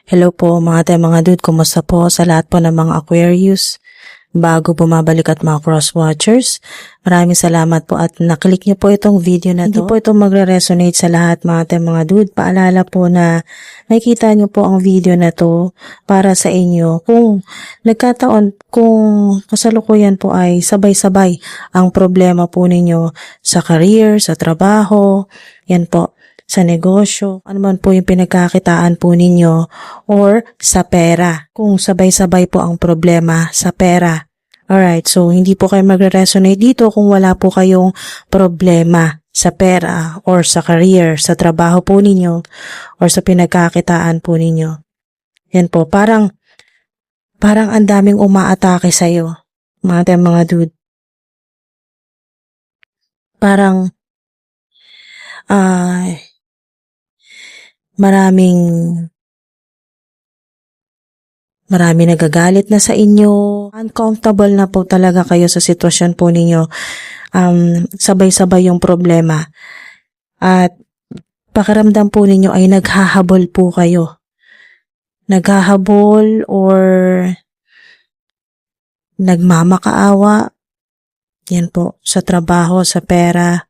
Hello po mga dude, kumusta po sa lahat po ng mga Aquarius bago bumabalik at mga cross-watchers. Maraming salamat po at naklik niyo po itong video na to. Hindi po ito magre-resonate sa lahat mga dude. Paalala po na makikita niyo po ang video na to para sa inyo. Kung nagkataon, kung kasalukuyan po ay sabay-sabay ang problema po ninyo sa career, sa trabaho, yan po, sa negosyo, ano man po yung pinagkakitaan po ninyo or sa pera. Kung sabay-sabay po ang problema sa pera. Alright, so hindi po kayo magre-resonate dito kung wala po kayong problema sa pera or sa career, sa trabaho po ninyo or sa pinagkakitaan po ninyo. Yan po, parang ang daming umaatake sa'yo, mga dude. Parang marami nagagalit na sa inyo. Uncomfortable na po talaga kayo sa sitwasyon po ninyo. Sabay-sabay yung problema. At pakiramdam po ninyo ay naghahabol po kayo. Naghahabol or nagmamakaawa. Yan po, sa trabaho, sa pera.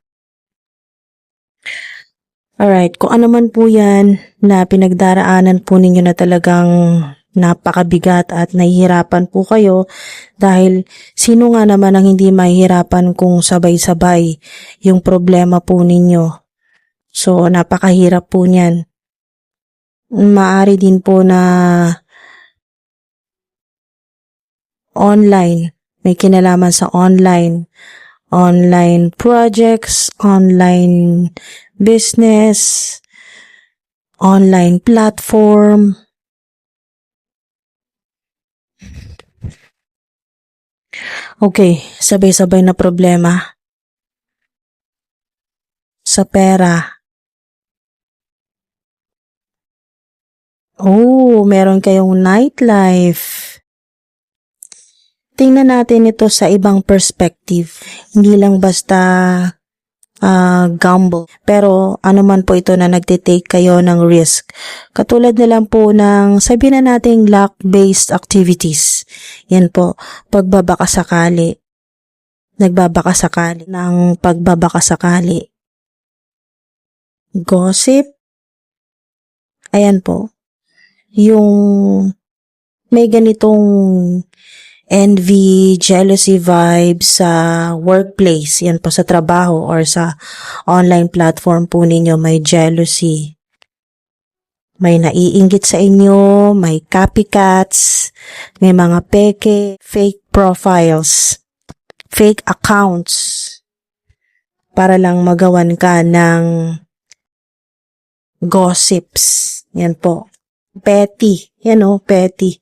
Alright, kung ano man po yan na pinagdaraanan po ninyo na talagang napakabigat at nahihirapan po kayo dahil sino nga naman ang hindi mahihirapan kung sabay-sabay yung problema po ninyo. So, napakahirap po niyan. Maaari din po na online, may kinalaman sa online projects, online business, online platform. Okay, sabay-sabay na problema sa pera. Oh, meron kayong nightlife. Tingnan natin ito sa ibang perspective. Hindi lang basta gamble. Pero ano man po ito na nagtitake kayo ng risk. Katulad na lang po ng sabihin na nating luck-based activities. Yan po, pagbabakasakali. Nagbabakasakali ng pagbabakasakali. Gossip. Ayan po. Yung may ganitong envy, jealousy vibes sa workplace, yan po sa trabaho or sa online platform po ninyo, may jealousy. May naiinggit sa inyo, may copycats, may mga peke, fake profiles, fake accounts para lang magawan ka ng gossips. Yan po. Petty. Yan o, petty.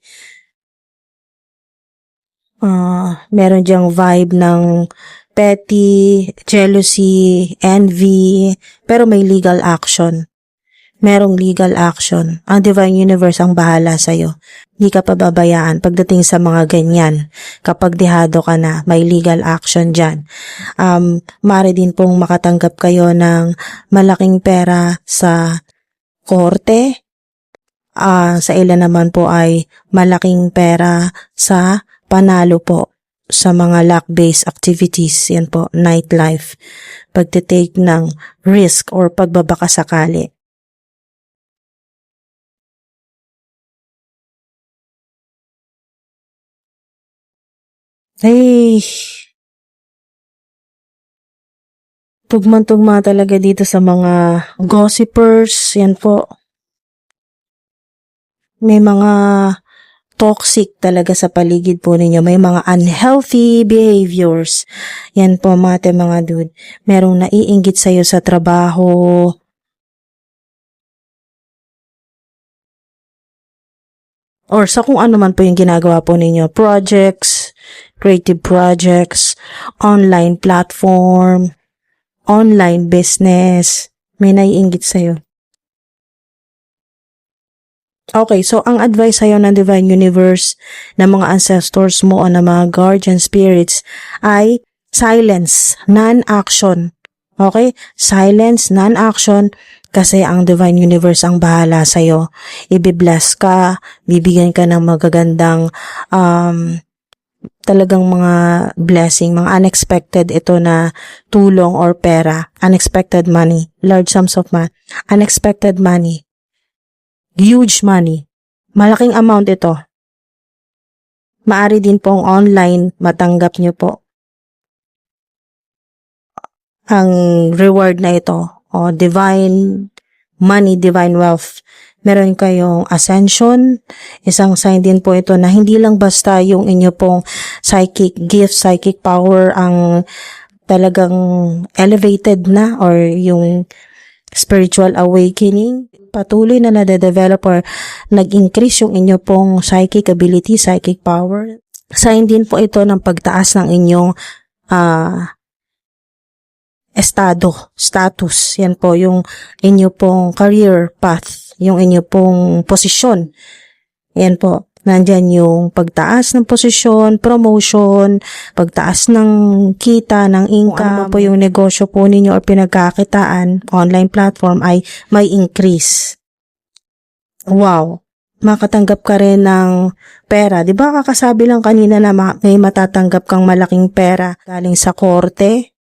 Meron diyang vibe ng petty, jealousy, envy, pero may legal action. Merong legal action. Ang Divine Universe ang bahala sa'yo. Hindi ka pababayaan pagdating sa mga ganyan. Kapag dehado ka na, may legal action dyan. Maaari din pong makatanggap kayo ng malaking pera sa korte. Sa ilan naman po ay malaking pera sa panalo po sa mga luck-based activities. Yan po, nightlife. Pagtitake ng risk or pagbabakasakali. Ay, tugma-tugma talaga dito sa mga gossipers. Yan po. May mga toxic talaga sa paligid po ninyo. May mga unhealthy behaviors. Yan po mga dude. Merong naiinggit sa'yo sa trabaho. Or sa kung ano man po yung ginagawa po ninyo. Projects, creative projects, online platform, online business. May naiinggit sa'yo. Okay, so ang advice sa'yo ng Divine Universe, ng mga ancestors mo o ng mga guardian spirits ay silence, non-action. Okay? Silence, non-action, Kasi ang Divine Universe ang bahala sa'yo. Ibibless ka, bibigyan ka ng magagandang talagang mga blessing, mga unexpected ito na tulong or pera, unexpected money, large sums of money, unexpected money, huge money, malaking amount ito. Maari din pong online matanggap nyo po ang reward na ito o divine money, divine wealth. Meron kayong ascension, isang sign din po ito na hindi lang basta yung inyo pong psychic gift, psychic power ang talagang elevated na or yung spiritual awakening. Patuloy na nade-develop or nag-increase yung inyo pong psychic ability, psychic power. Sign din po ito ng pagtaas ng inyong status. Yan po yung inyo pong career path, yung inyo pong posisyon. Yan po. Nandyan yung pagtaas ng posisyon, promotion, pagtaas ng kita, ng income. Ano po yung negosyo po ninyo o pinagkakitaan, online platform ay may increase. Wow! Makatanggap ka rin ng pera. Di ba kakasabi lang kanina na may matatanggap kang malaking pera galing sa korte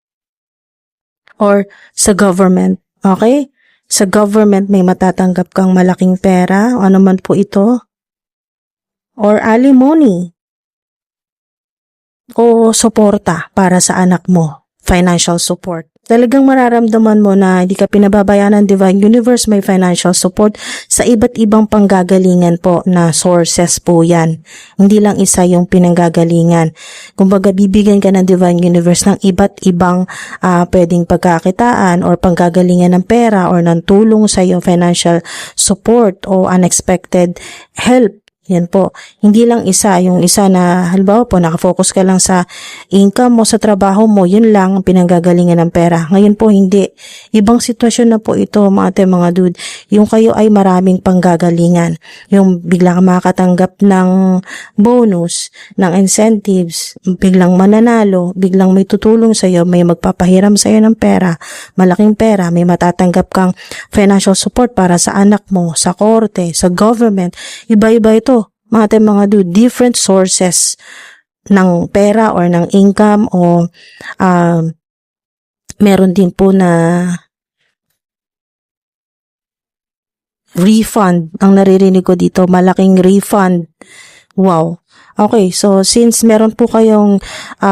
or sa government. Okay? Sa government may matatanggap kang malaking pera. Ano man po ito? Or alimony o suporta para sa anak mo, financial support. Talagang mararamdaman mo na hindi ka pinababayaan ng Divine Universe, may financial support sa iba't ibang panggagalingan po na sources po yan. Hindi lang isa yung pinanggagalingan. Kumbaga bibigyan ka ng Divine Universe ng iba't ibang pwedeng pagkakitaan or panggagalingan ng pera or ng tulong sa iyo, financial support o unexpected help. Yan po. Hindi lang isa. Yung isa na, halimbawa po, nakafocus ka lang sa income mo, sa trabaho mo, yun lang ang pinanggagalingan ng pera. Ngayon po, hindi. Ibang sitwasyon na po ito, mga dude. Yung kayo ay maraming panggagalingan. Yung biglang makakatanggap ng bonus, ng incentives, biglang mananalo, biglang may tutulong sa'yo, may magpapahiram sa'yo ng pera, malaking pera, may matatanggap kang financial support para sa anak mo, sa korte, sa government. Iba-iba ito. Mga dude, different sources ng pera or ng income o meron din po na refund. Ang naririnig ko dito, malaking refund. Wow. Okay, so since meron po kayong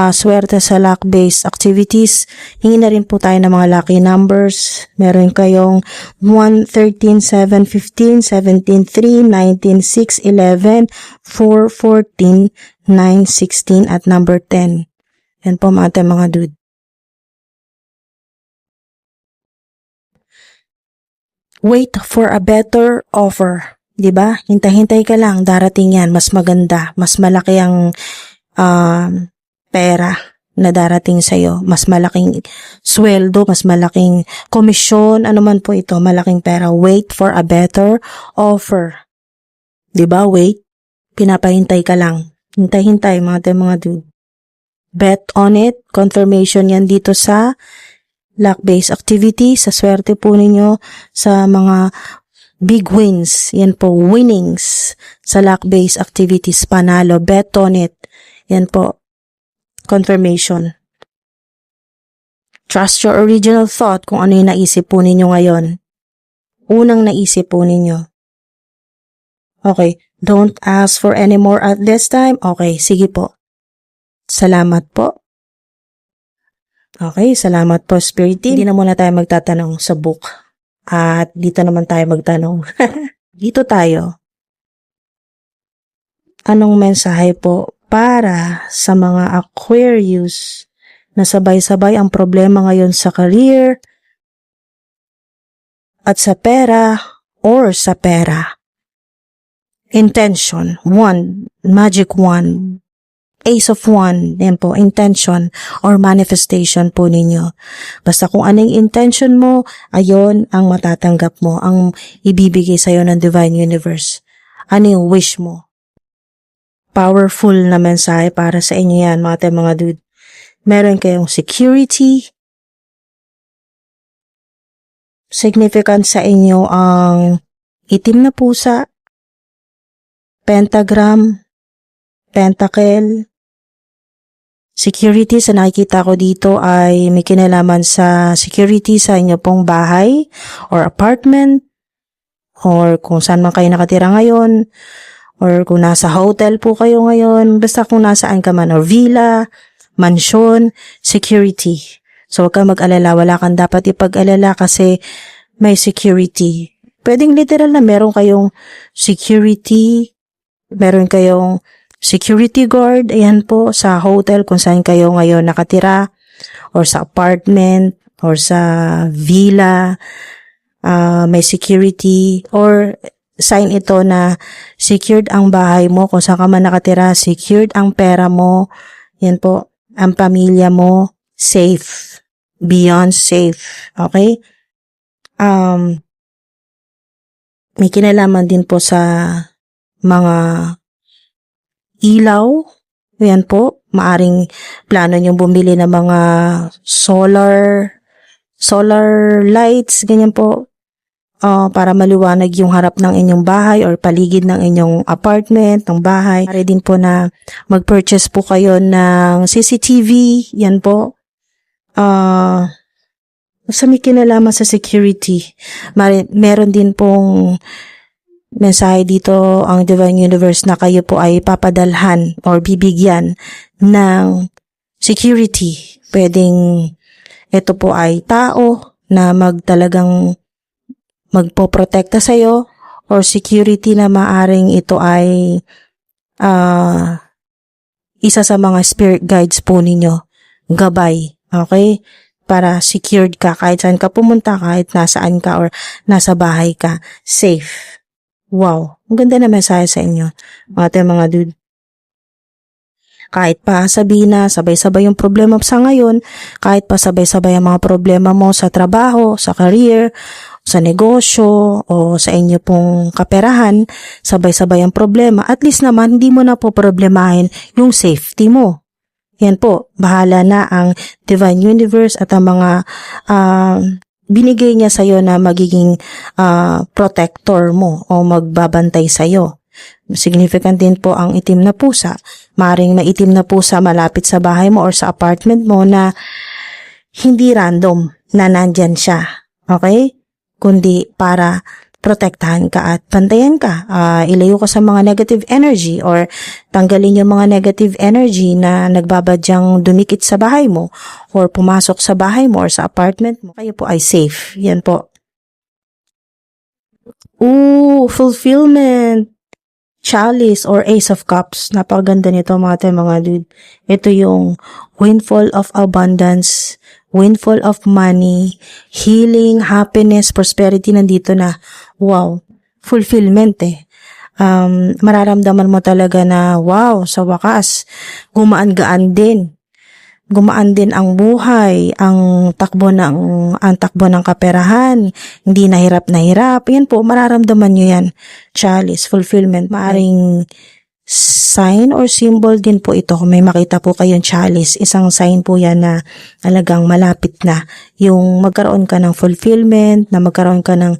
swerte sa luck-based activities, hingi na rin po tayo ng mga lucky numbers. Meron kayong 1, 13, 7, 15, 17, 3, 19, 6, 11, 4, 14, 9, 16, at number 10. Yan po mga dude. Wait for a better offer. Diba? Hintay-hintay ka lang, darating yan, mas maganda, mas malaki ang pera na darating sa'yo, mas malaking sweldo, mas malaking komisyon, ano man po ito, malaking pera. Wait for a better offer. Diba? Wait, pinapahintay ka lang. Hintay-hintay, mga dude. Bet on it, confirmation yan dito sa luck-based activity, sa swerte po ninyo, sa mga big wins, yan po, winnings sa luck-based activities, panalo, bet on it. Yan po, confirmation. Trust your original thought kung ano yung naisip po ninyo ngayon. Unang naisip po ninyo. Okay, don't ask for any more at this time. Okay, sige po. Salamat po. Okay, salamat po, Spirit Team. Hindi na muna tayo magtatanong sa book. At dito naman tayo magtanong. Dito tayo. Anong mensahe po para sa mga Aquarius na sabay-sabay ang problema ngayon sa career at sa pera or sa pera? Intention, 1, magic 1. Ace of Wand, yan po, intention or manifestation po ninyo. Basta kung anong intention mo, ayon ang matatanggap mo, ang ibibigay sa'yo ng Divine Universe. Ano yung wish mo? Powerful na mensahe para sa inyo yan, mga dude. Meron kayong security, significant sa inyo ang itim na pusa, pentagram, pentacle. Security sa nakikita ko dito ay may kinalaman sa security sa inyo pong bahay or apartment or kung saan man kayo nakatira ngayon or kung nasa hotel po kayo ngayon, basta kung nasaan ka man or villa, mansion, security. So huwag kang mag-alala, wala kang dapat ipag-alala kasi may security. Pwedeng literal na meron kayong security, meron kayong security guard, ayan po, sa hotel kung saan kayo ngayon nakatira, or sa apartment, or sa villa, may security, or sign ito na secured ang bahay mo, kung saan ka man nakatira, secured ang pera mo, yan po, ang pamilya mo, safe, beyond safe, okay? May kinalaman din po sa mga ilaw, yan po, maaring plano nyo bumili ng mga solar lights, ganyan po, para maliwanag yung harap ng inyong bahay or paligid ng inyong apartment, ng bahay. Para din po na mag-purchase po kayo ng CCTV, yan po. Sa may kinalaman sa security, meron din pong mensahe dito ang Divine Universe na kayo po ay papadalhan or bibigyan ng security. Pwedeng ito po ay tao na talagang magpoprotekta sa'yo or security na maaring ito ay isa sa mga spirit guides po ninyo. Gabay. Okay? Para secured ka kahit saan ka pumunta, kahit nasaan ka or nasa bahay ka. Safe. Wow, ang ganda na mensahe sa inyo, mga dude. Kahit pa sabihin na sabay-sabay yung problema sa ngayon, kahit pa sabay-sabay ang mga problema mo sa trabaho, sa career, sa negosyo, o sa inyo pong kaperahan, sabay-sabay ang problema, at least naman hindi mo na po problemahin yung safety mo. Yan po, bahala na ang Divine Universe at ang mga binigay niya sa'yo na magiging protector mo o magbabantay sa'yo. Significant din po ang itim na pusa. Maring maitim na pusa malapit sa bahay mo or sa apartment mo na hindi random na nandyan siya. Okay? Kundi para protektahan ka at bantayan ka. Ilayo ka sa mga negative energy or tanggalin yung mga negative energy na nagbabadyang dumikit sa bahay mo or pumasok sa bahay mo or sa apartment mo. Kayo po ay safe. Yan po. Fulfillment. Chalice or Ace of Cups. Napakaganda nito mga dude. Ito yung windfall of abundance, windfall of money, healing, happiness, prosperity, nandito na. Wow, fulfillment eh. Mararamdaman mo talaga na wow, sa wakas, gumaan-gaan din. Gumaan din ang buhay, ang takbo ng kaperahan, hindi nahirap. Yan po, mararamdaman nyo yan. Chalice, fulfillment, maaring sign or symbol din po ito. Kung may makita po kayong chalice, isang sign po yan na talagang malapit na yung magkaroon ka ng fulfillment, na magkaroon ka ng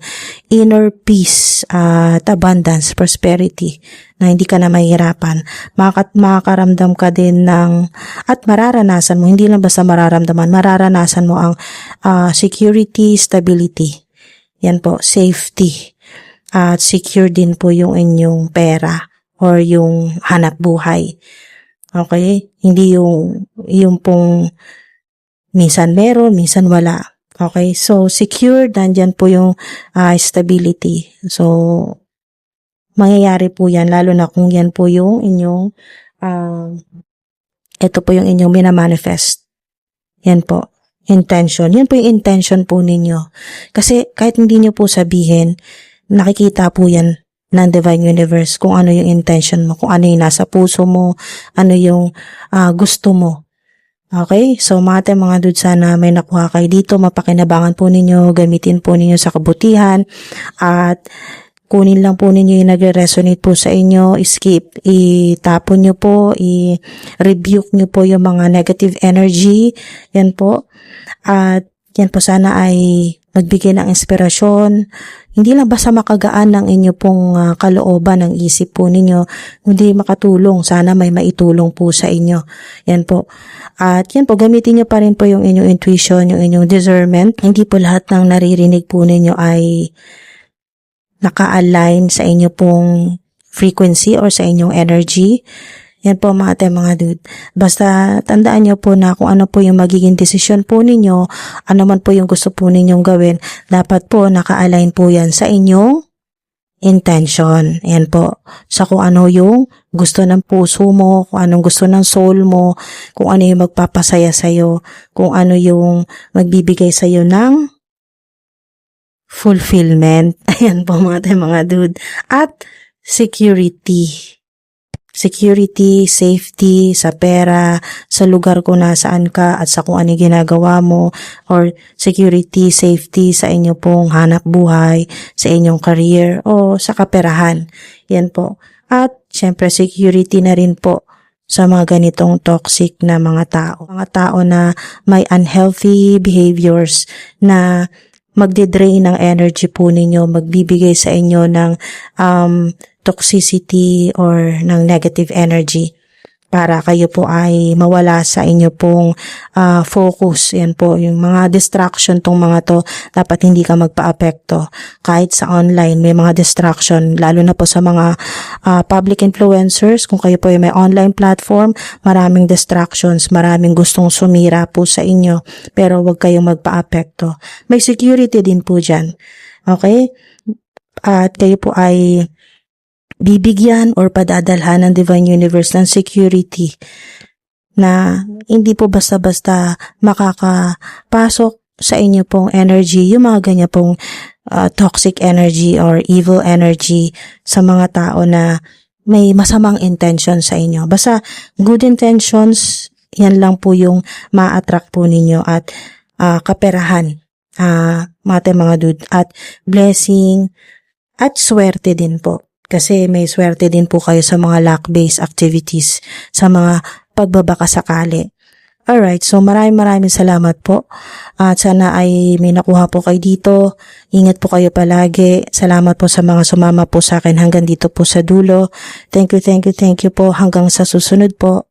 inner peace at abundance, prosperity, na hindi ka na mahihirapan. Makakaramdam ka din ng, at mararanasan mo, hindi lang basta mararanasan mo ang security, stability. Yan po, safety. At secure din po yung inyong pera or yung hanap buhay. Okay? Hindi yung pong minsan meron, minsan wala. Okay? So, secure, nandyan po yung stability. So, mangyayari po yan, lalo na kung yan po yung inyong, ito po yung inyong minamanifest. Yan po. Intention. Yan po yung intention po ninyo. Kasi kahit hindi nyo po sabihin, nakikita po yan ng Divine Universe kung ano yung intention mo, kung ano yung nasa puso mo, ano yung gusto mo. Okay? So mga dude, sana may nakuha kayo dito, mapakinabangan po ninyo, gamitin po ninyo sa kabutihan, at kunin lang po ninyo yung nagre-resonate po sa inyo, skip, itapon nyo po, i-rebuke nyo po yung mga negative energy, yan po. At yan po sana ay magbigay ng inspirasyon, hindi lang basta makagaan ng inyo pong kalooban ng isip po ninyo, hindi makatulong. Sana may maitulong po sa inyo. Yan po. At yan po, gamitin nyo pa rin po yung inyong intuition, yung inyong discernment. Hindi po lahat ng naririnig po ninyo ay naka-align sa inyo pong frequency or sa inyong energy. Yan po mga dude. Basta tandaan nyo po na kung ano po yung magiging desisyon po ninyo, ano man po yung gusto po ninyong gawin, dapat po naka-align po yan sa inyong intention. Yan po. Sa kung ano yung gusto ng puso mo, kung anong gusto ng soul mo, kung ano yung magpapasaya sa'yo, kung ano yung magbibigay sa'yo ng fulfillment. Ayan po mga dude. At security. Security, safety, sa pera, sa lugar kung nasaan ka at sa kung ano ginagawa mo, or security, safety sa inyo pong hanap buhay, sa inyong career, o sa kaperahan. Yan po. At syempre security na rin po sa mga ganitong toxic na mga tao. Mga tao na may unhealthy behaviors na magde-drain ng energy po ninyo, magbibigay sa inyo ng toxicity or ng negative energy para kayo po ay mawala sa inyo pong focus. Yan po, yung mga distraction tong mga to, dapat hindi ka magpa-apekto. Kahit sa online, may mga distraction, lalo na po sa mga public influencers. Kung kayo po ay may online platform, maraming distractions, maraming gustong sumira po sa inyo, pero huwag kayong magpa-apekto. May security din po dyan. Okay? At kayo po ay bibigyan or padadalhan ng Divine Universe ng security na hindi po basta-basta makakapasok sa inyo pong energy, yung mga ganyan pong toxic energy or evil energy sa mga tao na may masamang intention sa inyo. Basta good intentions, yan lang po yung ma-attract po ninyo at kaperahan, mga dude, at blessing at swerte din po. Kasi may swerte din po kayo sa mga luck-based activities, sa mga pagbabaka sakali. Alright, so maraming salamat po. At sana ay may nakuha po kayo dito. Ingat po kayo palagi. Salamat po sa mga sumama po sa akin hanggang dito po sa dulo. Thank you po. Hanggang sa susunod po.